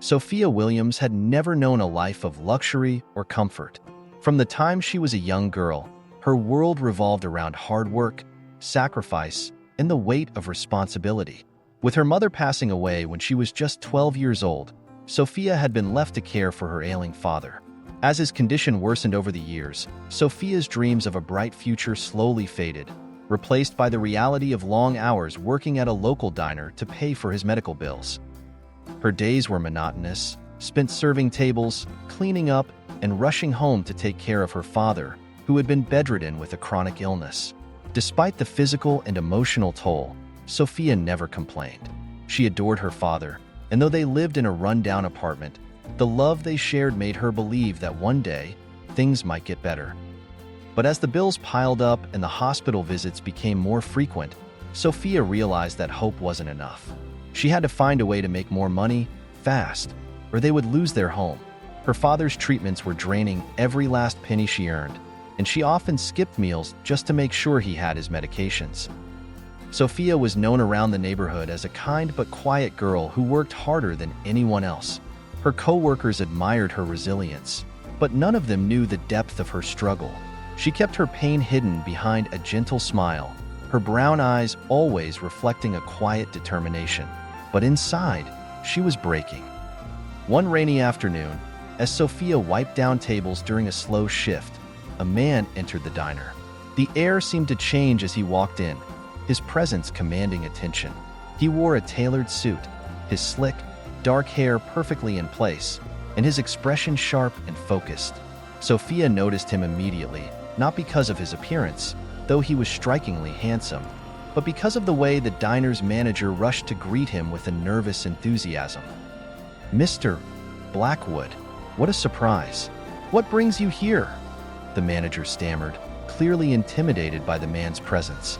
Sophia Williams had never known a life of luxury or comfort. From the time she was a young girl, her world revolved around hard work, sacrifice, and the weight of responsibility. With her mother passing away when she was just 12 years old, Sophia had been left to care for her ailing father. As his condition worsened over the years, Sophia's dreams of a bright future slowly faded, replaced by the reality of long hours working at a local diner to pay for his medical bills. Her days were monotonous, spent serving tables, cleaning up, and rushing home to take care of her father, who had been bedridden with a chronic illness. Despite the physical and emotional toll, Sophia never complained. She adored her father, and though they lived in a run-down apartment, the love they shared made her believe that one day, things might get better. But as the bills piled up and the hospital visits became more frequent, Sophia realized that hope wasn't enough. She had to find a way to make more money, fast, or they would lose their home. Her father's treatments were draining every last penny she earned, and she often skipped meals just to make sure he had his medications. Sophia was known around the neighborhood as a kind but quiet girl who worked harder than anyone else. Her co-workers admired her resilience, but none of them knew the depth of her struggle. She kept her pain hidden behind a gentle smile, her brown eyes always reflecting a quiet determination. But inside, she was breaking. One rainy afternoon, as Sophia wiped down tables during a slow shift, a man entered the diner. The air seemed to change as he walked in, his presence commanding attention. He wore a tailored suit, his slick, dark hair perfectly in place, and his expression sharp and focused. Sophia noticed him immediately, not because of his appearance, though he was strikingly handsome, but because of the way the diner's manager rushed to greet him with a nervous enthusiasm. "Mr. Blackwood, what a surprise. What brings you here?" the manager stammered, clearly intimidated by the man's presence.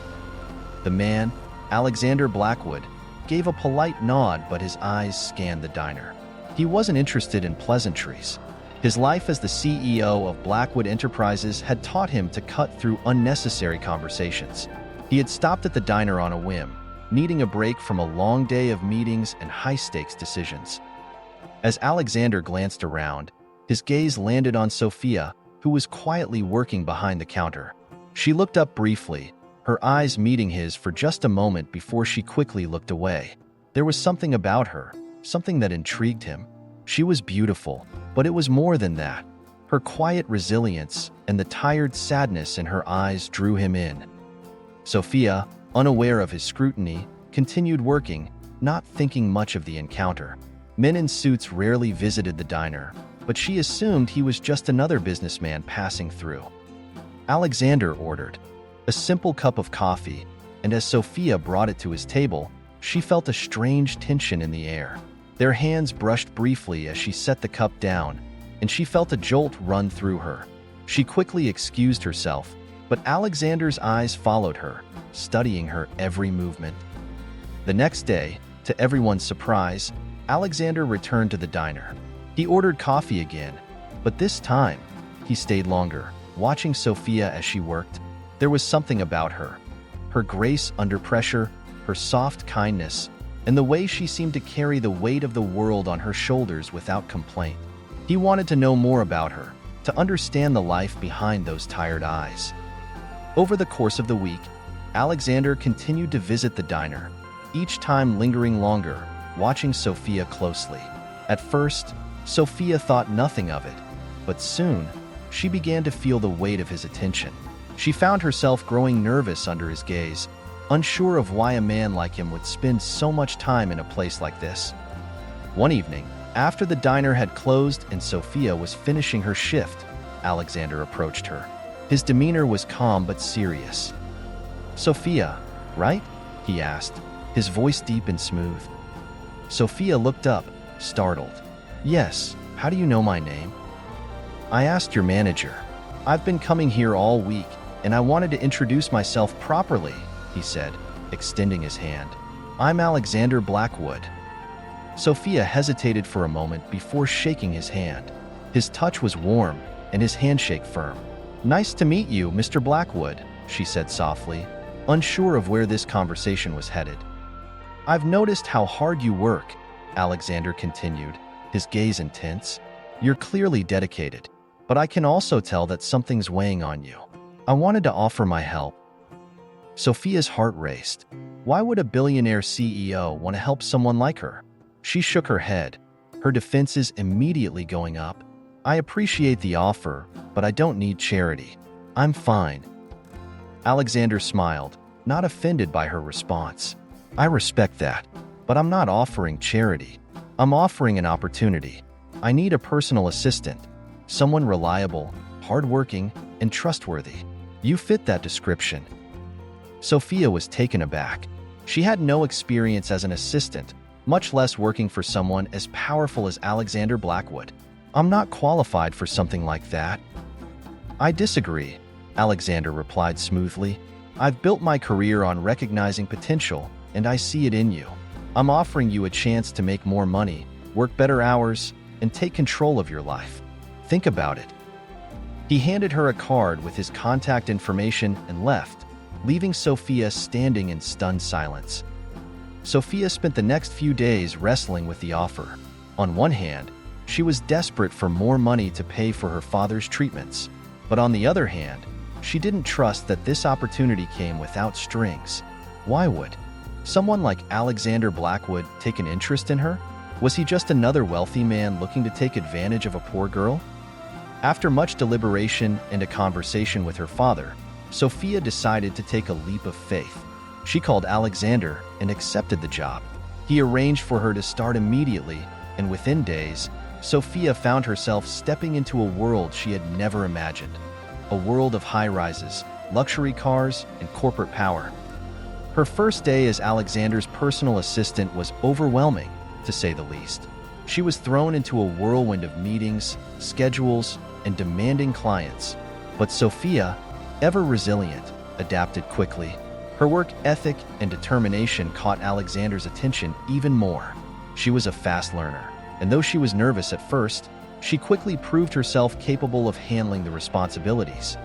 The man, Alexander Blackwood, gave a polite nod, but his eyes scanned the diner. He wasn't interested in pleasantries. His life as the CEO of Blackwood Enterprises had taught him to cut through unnecessary conversations. He had stopped at the diner on a whim, needing a break from a long day of meetings and high-stakes decisions. As Alexander glanced around, his gaze landed on Sophia, who was quietly working behind the counter. She looked up briefly, her eyes meeting his for just a moment before she quickly looked away. There was something about her, something that intrigued him. She was beautiful, but it was more than that. Her quiet resilience and the tired sadness in her eyes drew him in. Sophia, unaware of his scrutiny, continued working, not thinking much of the encounter. Men in suits rarely visited the diner, but she assumed he was just another businessman passing through. Alexander ordered a simple cup of coffee, and as Sophia brought it to his table, she felt a strange tension in the air. Their hands brushed briefly as she set the cup down, and she felt a jolt run through her. She quickly excused herself, but Alexander's eyes followed her, studying her every movement. The next day, to everyone's surprise, Alexander returned to the diner. He ordered coffee again, but this time, he stayed longer, watching Sophia as she worked. There was something about her. Her grace under pressure, her soft kindness, and the way she seemed to carry the weight of the world on her shoulders without complaint. He wanted to know more about her, to understand the life behind those tired eyes. Over the course of the week, Alexander continued to visit the diner, each time lingering longer, watching Sophia closely. At first, Sophia thought nothing of it, but soon, she began to feel the weight of his attention. She found herself growing nervous under his gaze, unsure of why a man like him would spend so much time in a place like this. One evening, after the diner had closed and Sophia was finishing her shift, Alexander approached her. His demeanor was calm but serious. "Sophia, right?" he asked, his voice deep and smooth. Sophia looked up, startled. "Yes, how do you know my name?" "I asked your manager. I've been coming here all week, and I wanted to introduce myself properly," he said, extending his hand. "I'm Alexander Blackwood." Sophia hesitated for a moment before shaking his hand. His touch was warm, and his handshake firm. "Nice to meet you, Mr. Blackwood," she said softly, unsure of where this conversation was headed. "I've noticed how hard you work," Alexander continued, his gaze intense. "You're clearly dedicated, but I can also tell that something's weighing on you. I wanted to offer my help." Sophia's heart raced. Why would a billionaire CEO want to help someone like her? She shook her head, her defenses immediately going up. "I appreciate the offer, but I don't need charity. I'm fine." Alexander smiled, not offended by her response. "I respect that, but I'm not offering charity. I'm offering an opportunity. I need a personal assistant, someone reliable, hardworking, and trustworthy. You fit that description." Sophia was taken aback. She had no experience as an assistant, much less working for someone as powerful as Alexander Blackwood. "I'm not qualified for something like that." "I disagree," Alexander replied smoothly. "I've built my career on recognizing potential, and I see it in you. I'm offering you a chance to make more money, work better hours, and take control of your life. Think about it." He handed her a card with his contact information and left, leaving Sophia standing in stunned silence. Sophia spent the next few days wrestling with the offer. On one hand, she was desperate for more money to pay for her father's treatments, but on the other hand, she didn't trust that this opportunity came without strings. Why would someone like Alexander Blackwood take an interest in her? Was he just another wealthy man looking to take advantage of a poor girl? After much deliberation and a conversation with her father, Sophia decided to take a leap of faith. She called Alexander and accepted the job. He arranged for her to start immediately, and within days, Sophia found herself stepping into a world she had never imagined. A world of high-rises, luxury cars, and corporate power. Her first day as Alexander's personal assistant was overwhelming, to say the least. She was thrown into a whirlwind of meetings, schedules, and demanding clients. But Sophia, ever resilient, adapted quickly. Her work ethic and determination caught Alexander's attention even more. She was a fast learner, and though she was nervous at first, she quickly proved herself capable of handling the responsibilities.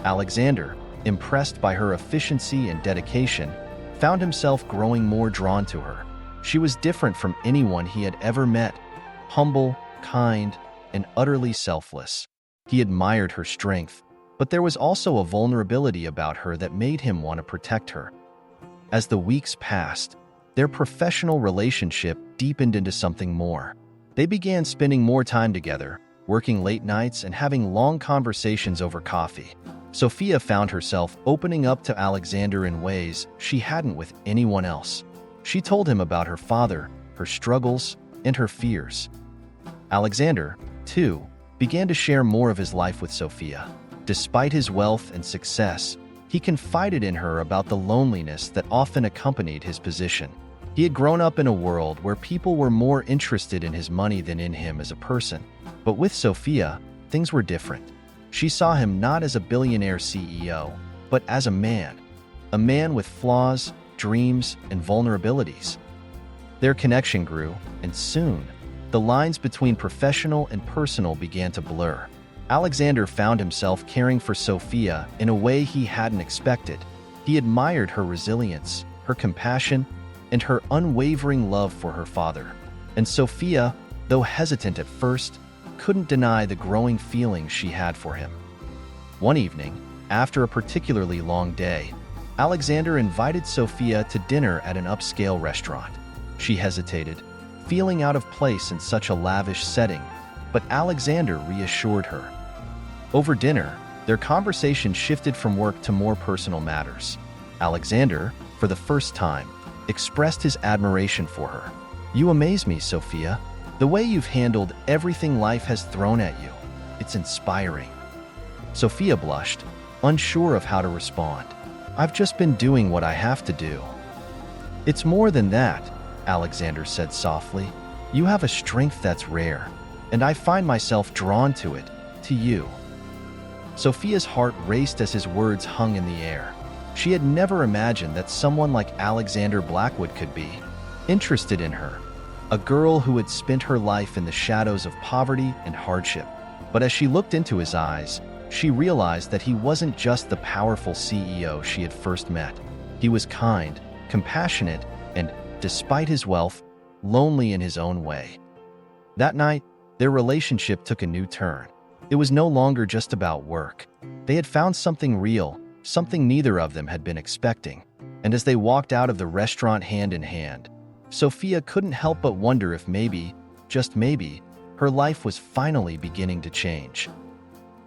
Alexander, impressed by her efficiency and dedication, found himself growing more drawn to her. She was different from anyone he had ever met, humble, kind, and utterly selfless. He admired her strength, but there was also a vulnerability about her that made him want to protect her. As the weeks passed, their professional relationship deepened into something more. They began spending more time together, working late nights and having long conversations over coffee. Sophia found herself opening up to Alexander in ways she hadn't with anyone else. She told him about her father, her struggles, and her fears. Alexander, too, began to share more of his life with Sophia. Despite his wealth and success, he confided in her about the loneliness that often accompanied his position. He had grown up in a world where people were more interested in his money than in him as a person. But with Sophia, things were different. She saw him not as a billionaire CEO, but as a man with flaws, dreams, and vulnerabilities. Their connection grew, and soon, the lines between professional and personal began to blur. Alexander found himself caring for Sophia in a way he hadn't expected. He admired her resilience, her compassion, and her unwavering love for her father. And Sophia, though hesitant at first, couldn't deny the growing feelings she had for him. One evening, after a particularly long day, Alexander invited Sophia to dinner at an upscale restaurant. She hesitated, feeling out of place in such a lavish setting, but Alexander reassured her. Over dinner, their conversation shifted from work to more personal matters. Alexander, for the first time, expressed his admiration for her. "You amaze me, Sophia. The way you've handled everything life has thrown at you. It's inspiring." Sophia blushed, unsure of how to respond. "I've just been doing what I have to do." "It's more than that," Alexander said softly. "You have a strength that's rare, and I find myself drawn to it, to you." Sophia's heart raced as his words hung in the air. She had never imagined that someone like Alexander Blackwood could be interested in her, a girl who had spent her life in the shadows of poverty and hardship. But as she looked into his eyes, she realized that he wasn't just the powerful CEO she had first met. He was kind, compassionate, and, despite his wealth, lonely in his own way. That night, their relationship took a new turn. It was no longer just about work. They had found something real, something neither of them had been expecting. And as they walked out of the restaurant hand in hand, Sophia couldn't help but wonder if maybe, just maybe, her life was finally beginning to change.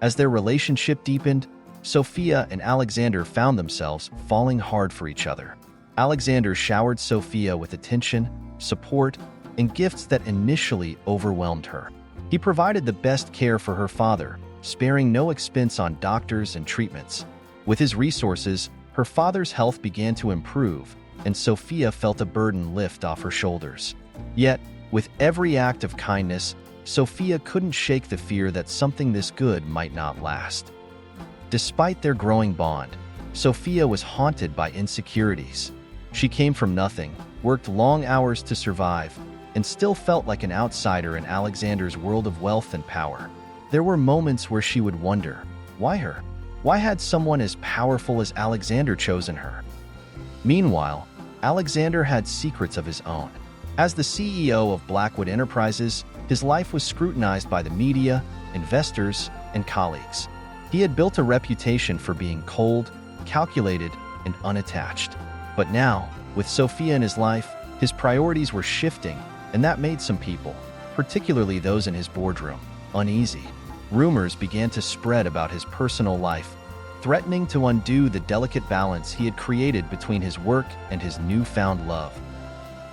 As their relationship deepened, Sophia and Alexander found themselves falling hard for each other. Alexander showered Sophia with attention, support, and gifts that initially overwhelmed her. He provided the best care for her father, sparing no expense on doctors and treatments. With his resources, her father's health began to improve, and Sophia felt a burden lift off her shoulders. Yet, with every act of kindness, Sophia couldn't shake the fear that something this good might not last. Despite their growing bond, Sophia was haunted by insecurities. She came from nothing, worked long hours to survive, and still felt like an outsider in Alexander's world of wealth and power. There were moments where she would wonder, why her? Why had someone as powerful as Alexander chosen her? Meanwhile, Alexander had secrets of his own. As the CEO of Blackwood Enterprises, his life was scrutinized by the media, investors, and colleagues. He had built a reputation for being cold, calculated, and unattached. But now, with Sophia in his life, his priorities were shifting, and that made some people, particularly those in his boardroom, uneasy. Rumors began to spread about his personal life, threatening to undo the delicate balance he had created between his work and his newfound love.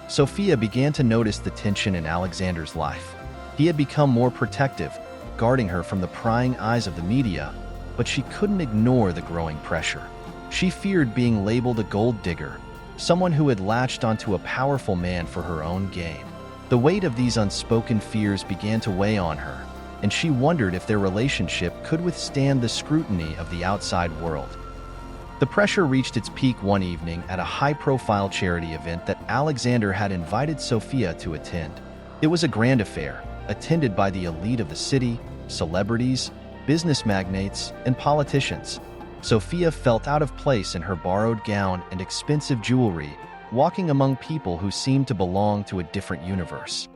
Sophia began to notice the tension in Alexander's life. He had become more protective, guarding her from the prying eyes of the media, but she couldn't ignore the growing pressure. She feared being labeled a gold digger, someone who had latched onto a powerful man for her own gain. The weight of these unspoken fears began to weigh on her, and she wondered if their relationship could withstand the scrutiny of the outside world. The pressure reached its peak one evening at a high-profile charity event that Alexander had invited Sophia to attend. It was a grand affair, attended by the elite of the city, celebrities, business magnates, and politicians. Sophia felt out of place in her borrowed gown and expensive jewelry, walking among people who seemed to belong to a different universe.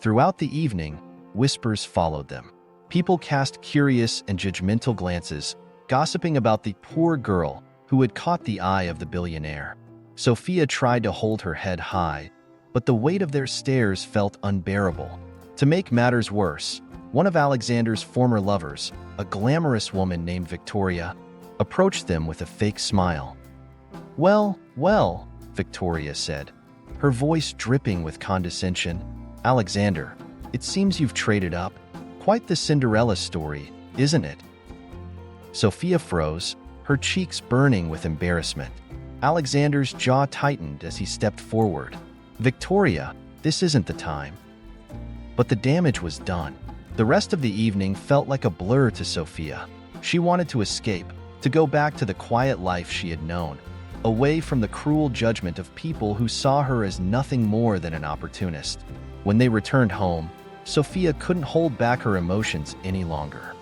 Throughout the evening, whispers followed them. People cast curious and judgmental glances, gossiping about the poor girl who had caught the eye of the billionaire. Sophia tried to hold her head high, but the weight of their stares felt unbearable. To make matters worse, one of Alexander's former lovers, a glamorous woman named Victoria, approached them with a fake smile. "Well, well," Victoria said, her voice dripping with condescension. "Alexander, it seems you've traded up. Quite the Cinderella story, isn't it?" Sophia froze, her cheeks burning with embarrassment. Alexander's jaw tightened as he stepped forward. "Victoria, this isn't the time." But the damage was done. The rest of the evening felt like a blur to Sophia. She wanted to escape, to go back to the quiet life she had known, away from the cruel judgment of people who saw her as nothing more than an opportunist. When they returned home, Sophia couldn't hold back her emotions any longer.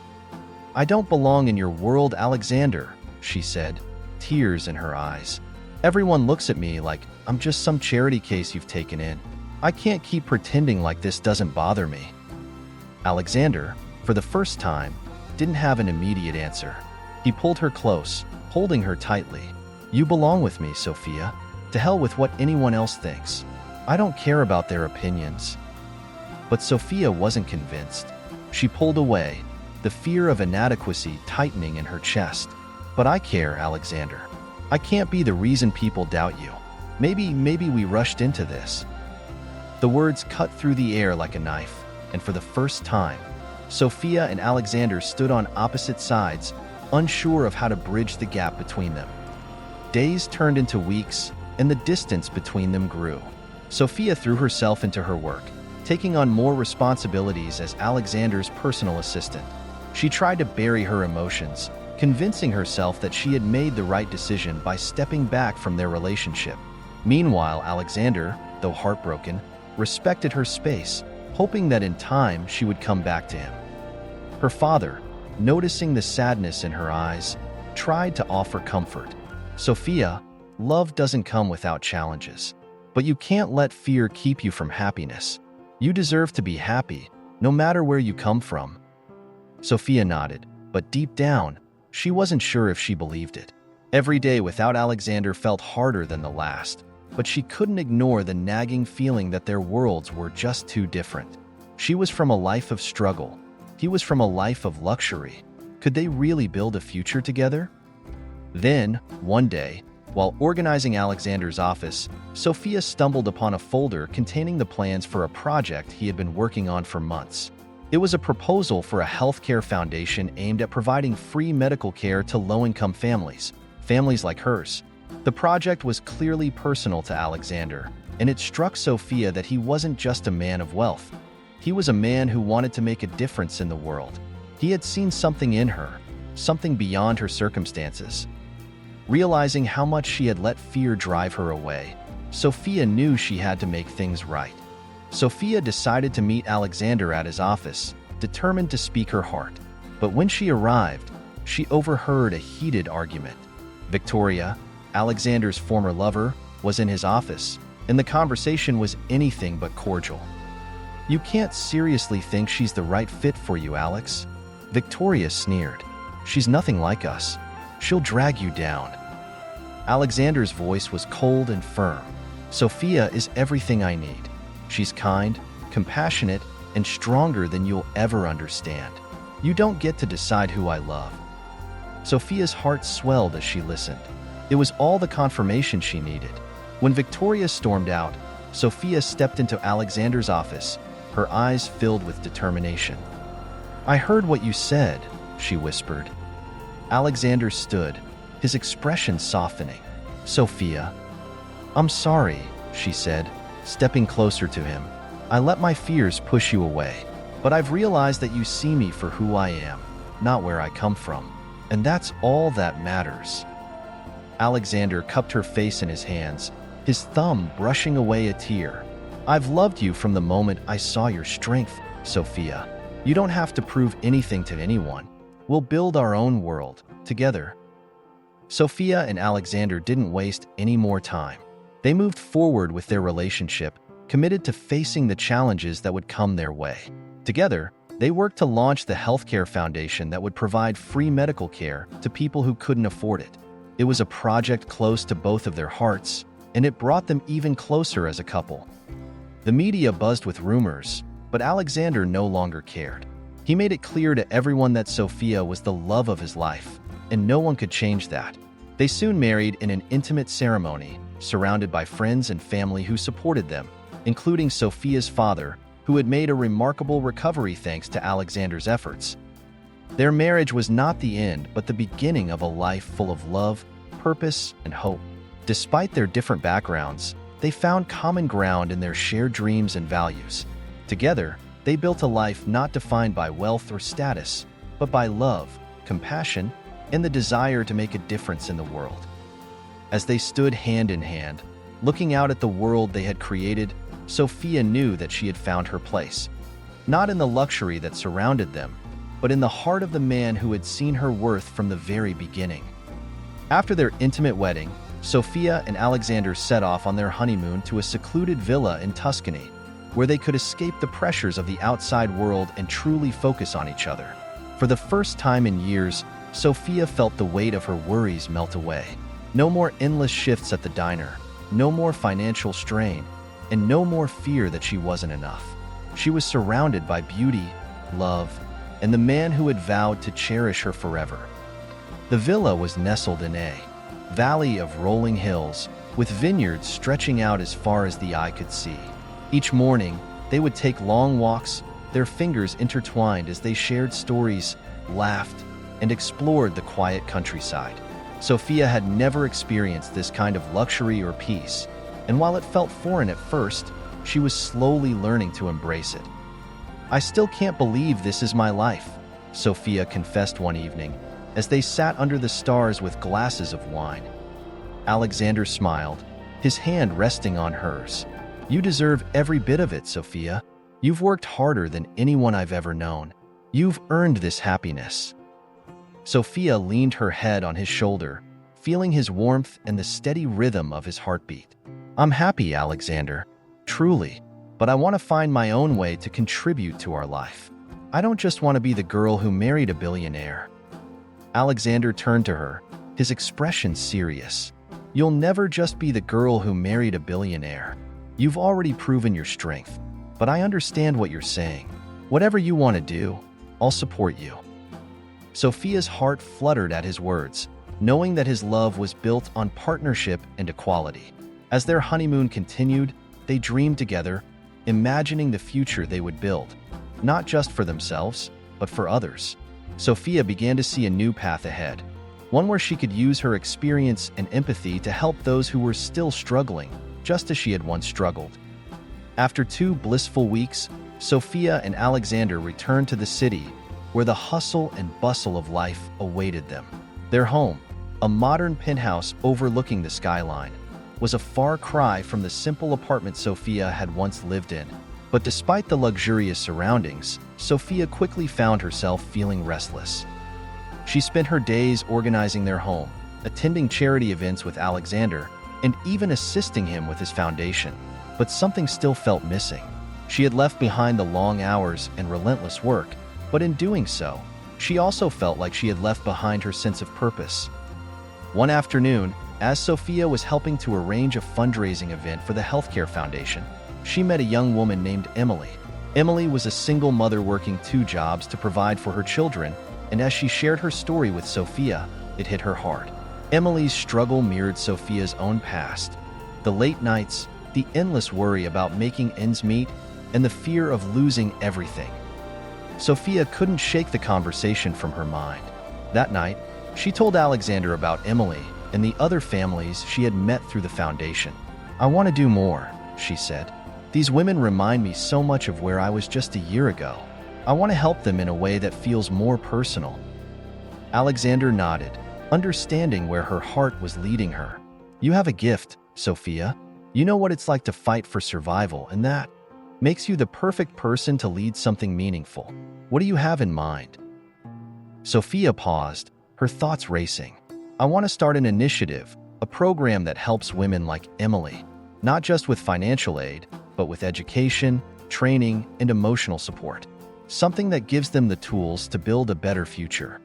"I don't belong in your world, Alexander," she said, tears in her eyes. "Everyone looks at me like I'm just some charity case you've taken in. I can't keep pretending like this doesn't bother me." Alexander, for the first time, didn't have an immediate answer. He pulled her close, holding her tightly. "You belong with me, Sophia. To hell with what anyone else thinks. I don't care about their opinions." But Sophia wasn't convinced. She pulled away, the fear of inadequacy tightening in her chest. "But I care, Alexander. I can't be the reason people doubt you. Maybe we rushed into this." The words cut through the air like a knife, and for the first time, Sophia and Alexander stood on opposite sides, unsure of how to bridge the gap between them. Days turned into weeks, and the distance between them grew. Sophia threw herself into her work, taking on more responsibilities as Alexander's personal assistant. She tried to bury her emotions, convincing herself that she had made the right decision by stepping back from their relationship. Meanwhile, Alexander, though heartbroken, respected her space, hoping that in time she would come back to him. Her father, noticing the sadness in her eyes, tried to offer comfort. "Sophia, love doesn't come without challenges, but you can't let fear keep you from happiness. You deserve to be happy, no matter where you come from." Sophia nodded, but deep down, she wasn't sure if she believed it. Every day without Alexander felt harder than the last, but she couldn't ignore the nagging feeling that their worlds were just too different. She was from a life of struggle. He was from a life of luxury. Could they really build a future together? Then, one day, while organizing Alexander's office, Sophia stumbled upon a folder containing the plans for a project he had been working on for months. It was a proposal for a healthcare foundation aimed at providing free medical care to low-income families like hers. The project was clearly personal to Alexander, and it struck Sophia that he wasn't just a man of wealth. He was a man who wanted to make a difference in the world. He had seen something in her, something beyond her circumstances. Realizing how much she had let fear drive her away, Sophia knew she had to make things right. Sophia decided to meet Alexander at his office, determined to speak her heart. But when she arrived, she overheard a heated argument. Victoria, Alexander's former lover, was in his office, and the conversation was anything but cordial. "You can't seriously think she's the right fit for you, Alex," Victoria sneered. "She's nothing like us. She'll drag you down." Alexander's voice was cold and firm. "Sophia is everything I need. She's kind, compassionate, and stronger than you'll ever understand. You don't get to decide who I love." Sophia's heart swelled as she listened. It was all the confirmation she needed. When Victoria stormed out, Sophia stepped into Alexander's office, her eyes filled with determination. "I heard what you said," she whispered. Alexander stood, his expression softening. "Sophia." "I'm sorry," she said, stepping closer to him. "I let my fears push you away, but I've realized that you see me for who I am, not where I come from. And that's all that matters." Alexander cupped her face in his hands, his thumb brushing away a tear. "I've loved you from the moment I saw your strength, Sophia. You don't have to prove anything to anyone. We'll build our own world, together." Sophia and Alexander didn't waste any more time. They moved forward with their relationship, committed to facing the challenges that would come their way. Together, they worked to launch the healthcare foundation that would provide free medical care to people who couldn't afford it. It was a project close to both of their hearts, and it brought them even closer as a couple. The media buzzed with rumors, but Alexander no longer cared. He made it clear to everyone that Sophia was the love of his life, and no one could change that. They soon married in an intimate ceremony, surrounded by friends and family who supported them, including Sophia's father, who had made a remarkable recovery thanks to Alexander's efforts. Their marriage was not the end, but the beginning of a life full of love, purpose, and hope. Despite their different backgrounds, they found common ground in their shared dreams and values. Together, they built a life not defined by wealth or status, but by love, compassion, and the desire to make a difference in the world. As they stood hand in hand, looking out at the world they had created, Sophia knew that she had found her place, not in the luxury that surrounded them, but in the heart of the man who had seen her worth from the very beginning. After their intimate wedding, Sophia and Alexander set off on their honeymoon to a secluded villa in Tuscany, where they could escape the pressures of the outside world and truly focus on each other. For the first time in years, Sophia felt the weight of her worries melt away. No more endless shifts at the diner, no more financial strain, and no more fear that she wasn't enough. She was surrounded by beauty, love, and the man who had vowed to cherish her forever. The villa was nestled in a valley of rolling hills, with vineyards stretching out as far as the eye could see. Each morning, they would take long walks, their fingers intertwined as they shared stories, laughed, and explored the quiet countryside. Sophia had never experienced this kind of luxury or peace, and while it felt foreign at first, she was slowly learning to embrace it. "I still can't believe this is my life," Sophia confessed one evening, as they sat under the stars with glasses of wine. Alexander smiled, his hand resting on hers. "You deserve every bit of it, Sophia. You've worked harder than anyone I've ever known. You've earned this happiness." Sophia leaned her head on his shoulder, feeling his warmth and the steady rhythm of his heartbeat. "I'm happy, Alexander. Truly. but I want to find my own way to contribute to our life. I don't just want to be the girl who married a billionaire." Alexander turned to her, his expression serious. "You'll never just be the girl who married a billionaire. You've already proven your strength, but I understand what you're saying. Whatever you want to do, I'll support you." Sophia's heart fluttered at his words, knowing that his love was built on partnership and equality. As their honeymoon continued, they dreamed together, imagining the future they would build, not just for themselves, but for others. Sophia began to see a new path ahead, one where she could use her experience and empathy to help those who were still struggling, just as she had once struggled. After 2 blissful weeks, Sophia and Alexander returned to the city, where the hustle and bustle of life awaited them. Their home, a modern penthouse overlooking the skyline, was a far cry from the simple apartment Sophia had once lived in. But despite the luxurious surroundings, Sophia quickly found herself feeling restless. She spent her days organizing their home, attending charity events with Alexander, and even assisting him with his foundation. But something still felt missing. She had left behind the long hours and relentless work, but in doing so, she also felt like she had left behind her sense of purpose. One afternoon, as Sophia was helping to arrange a fundraising event for the Healthcare Foundation, she met a young woman named Emily. Emily was a single mother working 2 jobs to provide for her children, and as she shared her story with Sophia, it hit her hard. Emily's struggle mirrored Sophia's own past. The late nights, the endless worry about making ends meet, and the fear of losing everything. Sophia couldn't shake the conversation from her mind. That night, she told Alexander about Emily and the other families she had met through the foundation. "I want to do more," she said. "These women remind me so much of where I was just a year ago. I want to help them in a way that feels more personal." Alexander nodded, understanding where her heart was leading her. "You have a gift, Sophia. You know what it's like to fight for survival, and that makes you the perfect person to lead something meaningful. What do you have in mind?" Sophia paused, her thoughts racing. "I want to start an initiative, a program that helps women like Emily, not just with financial aid, but with education, training, and emotional support. Something that gives them the tools to build a better future."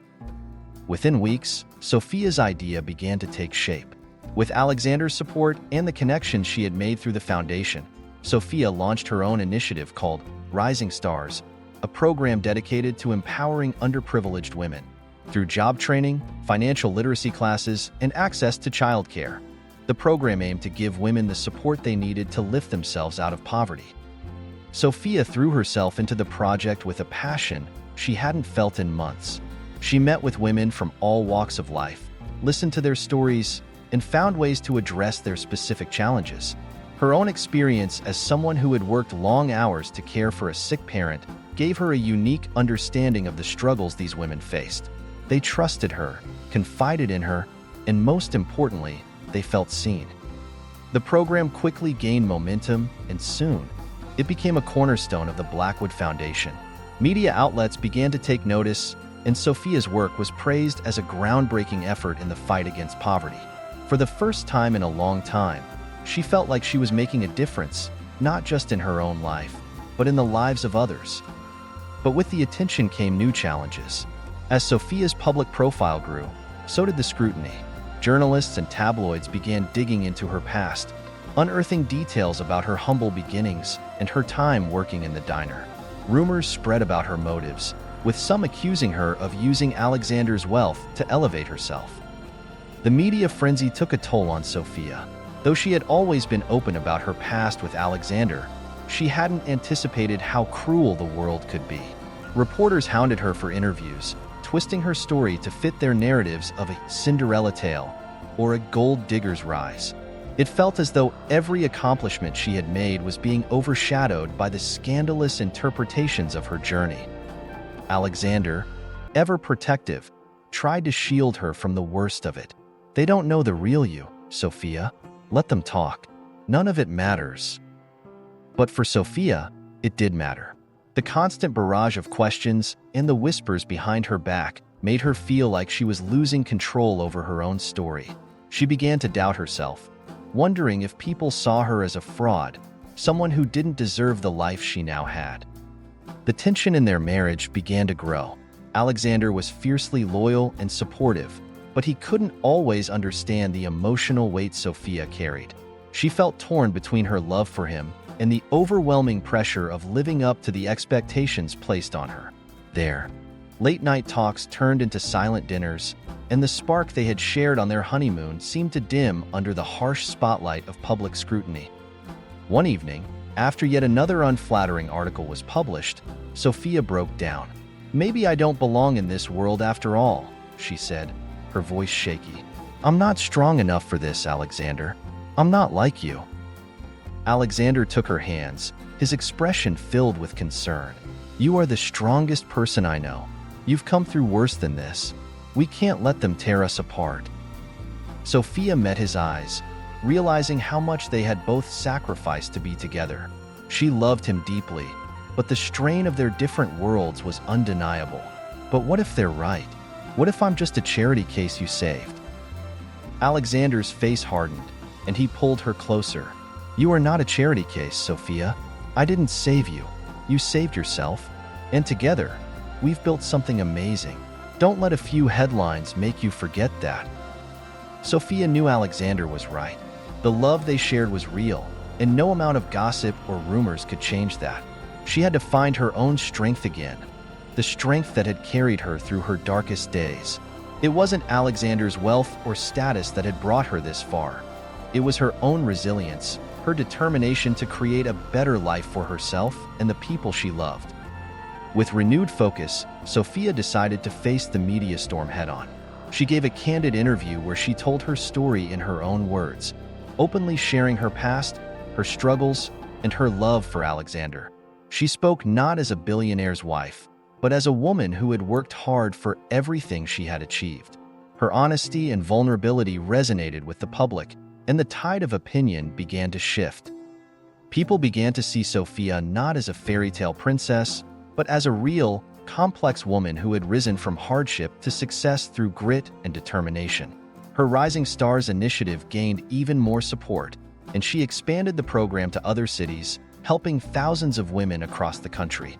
Within weeks, Sophia's idea began to take shape. With Alexander's support and the connections she had made through the foundation, Sophia launched her own initiative called Rising Stars, a program dedicated to empowering underprivileged women through job training, financial literacy classes, and access to childcare. The program aimed to give women the support they needed to lift themselves out of poverty. Sophia threw herself into the project with a passion she hadn't felt in months. She met with women from all walks of life, listened to their stories, and found ways to address their specific challenges. Her own experience as someone who had worked long hours to care for a sick parent gave her a unique understanding of the struggles these women faced. They trusted her, confided in her, and most importantly, they felt seen. The program quickly gained momentum, and soon, it became a cornerstone of the Blackwood Foundation. Media outlets began to take notice, and Sophia's work was praised as a groundbreaking effort in the fight against poverty. For the first time in a long time, she felt like she was making a difference, not just in her own life, but in the lives of others. But with the attention came new challenges. As Sophia's public profile grew, so did the scrutiny. Journalists and tabloids began digging into her past, unearthing details about her humble beginnings and her time working in the diner. Rumors spread about her motives, with some accusing her of using Alexander's wealth to elevate herself. The media frenzy took a toll on Sophia. Though she had always been open about her past with Alexander, she hadn't anticipated how cruel the world could be. Reporters hounded her for interviews, twisting her story to fit their narratives of a Cinderella tale or a gold digger's rise. It felt as though every accomplishment she had made was being overshadowed by the scandalous interpretations of her journey. Alexander, ever protective, tried to shield her from the worst of it. "They don't know the real you, Sophia. Let them talk. None of it matters." But for Sophia, it did matter. The constant barrage of questions and the whispers behind her back made her feel like she was losing control over her own story. She began to doubt herself, wondering if people saw her as a fraud someone who didn't deserve the life she now had. The tension in their marriage began to grow. Alexander was fiercely loyal and supportive, but he couldn't always understand the emotional weight Sophia carried. She felt torn between her love for him and the overwhelming pressure of living up to the expectations placed on her. Their late-night talks turned into silent dinners, and the spark they had shared on their honeymoon seemed to dim under the harsh spotlight of public scrutiny. One evening, after yet another unflattering article was published, Sophia broke down. "Maybe I don't belong in this world after all," she said, her voice shaky. "I'm not strong enough for this, Alexander. I'm not like you." Alexander took her hands, his expression filled with concern. "You are the strongest person I know. You've come through worse than this. We can't let them tear us apart." Sophia met his eyes, realizing how much they had both sacrificed to be together. She loved him deeply, but the strain of their different worlds was undeniable. "But what if they're right? What if I'm just a charity case you saved?" Alexander's face hardened, and he pulled her closer. "You are not a charity case, Sophia. I didn't save you. You saved yourself. And together, we've built something amazing. Don't let a few headlines make you forget that." Sophia knew Alexander was right. The love they shared was real, and no amount of gossip or rumors could change that. She had to find her own strength again, the strength that had carried her through her darkest days. It wasn't Alexander's wealth or status that had brought her this far. It was her own resilience, her determination to create a better life for herself and the people she loved. With renewed focus, Sophia decided to face the media storm head-on. She gave a candid interview where she told her story in her own words, openly sharing her past, her struggles, and her love for Alexander. She spoke not as a billionaire's wife, but as a woman who had worked hard for everything she had achieved. Her honesty and vulnerability resonated with the public, and the tide of opinion began to shift. People began to see Sophia not as a fairy tale princess, but as a real, complex woman who had risen from hardship to success through grit and determination. Her Rising Stars initiative gained even more support, and she expanded the program to other cities, helping thousands of women across the country.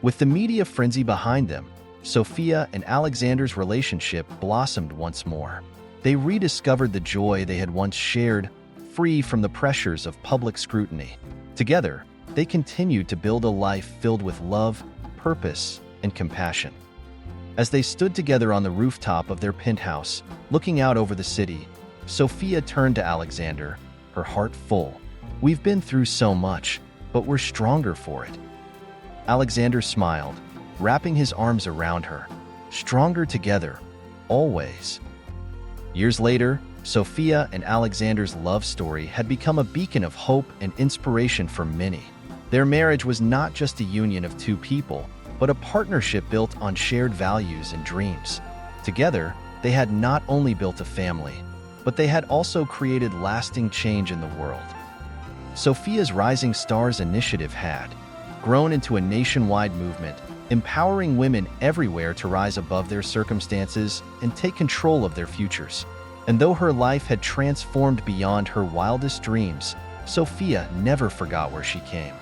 With the media frenzy behind them, Sophia and Alexander's relationship blossomed once more. They rediscovered the joy they had once shared, free from the pressures of public scrutiny. Together, they continued to build a life filled with love, purpose, and compassion. As they stood together on the rooftop of their penthouse, looking out over the city, Sophia turned to Alexander, her heart full. "We've been through so much, but we're stronger for it." Alexander smiled, wrapping his arms around her. "Stronger together, always." Years later, Sophia and Alexander's love story had become a beacon of hope and inspiration for many. Their marriage was not just a union of two people, but a partnership built on shared values and dreams. Together, they had not only built a family, but they had also created lasting change in the world. Sophia's Rising Stars initiative had grown into a nationwide movement, empowering women everywhere to rise above their circumstances and take control of their futures. And though her life had transformed beyond her wildest dreams, Sophia never forgot where she came.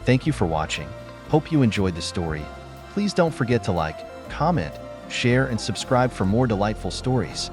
Thank you for watching. Hope you enjoyed the story. Please don't forget to like, comment, share, and subscribe for more delightful stories.